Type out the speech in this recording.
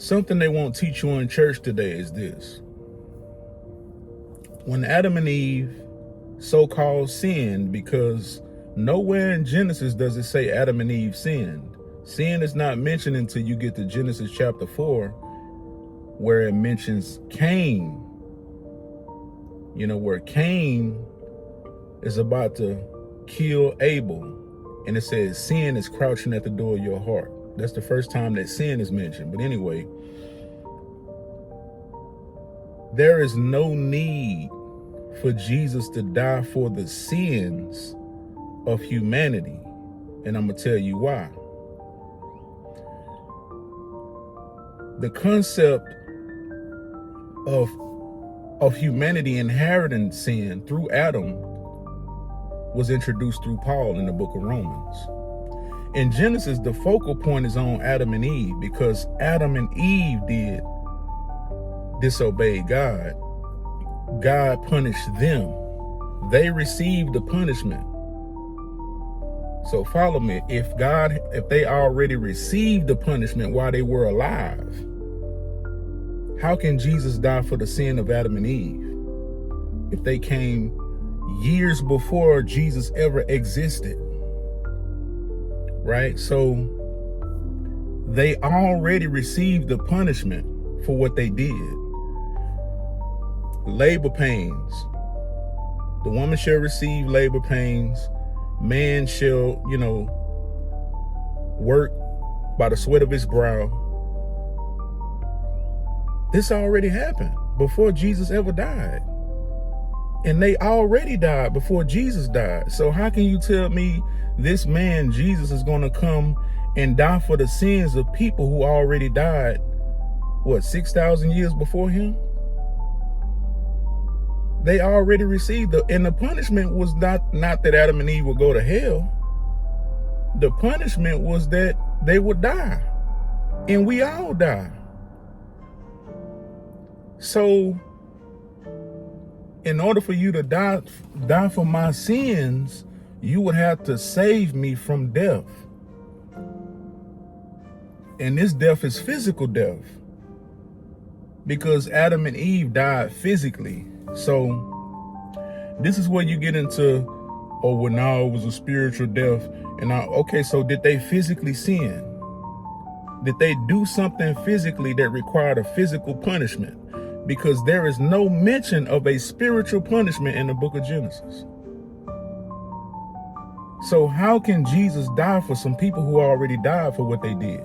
Something they won't teach you in church today is this. When Adam and Eve so-called sinned, because nowhere in Genesis does it say Adam and Eve sinned. Sin is not mentioned until you get to Genesis chapter 4, where it mentions Cain. You know, where Cain is about to kill Abel, and it says sin is crouching at the door of your heart. That's the first time that sin is mentioned. But anyway, there is no need for Jesus to die for the sins of humanity. And I'm going to tell you why. The concept of humanity inheriting sin through Adam was introduced through Paul in the book of Romans. In Genesis, the focal point is on Adam and Eve, because Adam and Eve did disobey God. God punished them. They received the punishment. So follow me. If they already received the punishment while they were alive, how can Jesus die for the sin of Adam and Eve if they came years before Jesus ever existed? Right? So they already received the punishment for what they did. Labor pains. The woman shall receive labor pains. Man shall, work by the sweat of his brow. This already happened before Jesus ever died. And they already died before Jesus died. So how can you tell me this man, Jesus, is going to come and die for the sins of people who already died, 6,000 years before him? They already received and the punishment was not that Adam and Eve would go to hell. The punishment was that they would die. And we all die. So in order for you to die for my sins, you would have to save me from death. And this death is physical death, because Adam and Eve died physically. So this is where you get into, it was a spiritual death. And so did they physically sin? Did they do something physically that required a physical punishment? Because there is no mention of a spiritual punishment in the book of Genesis. So how can Jesus die for some people who already died for what they did?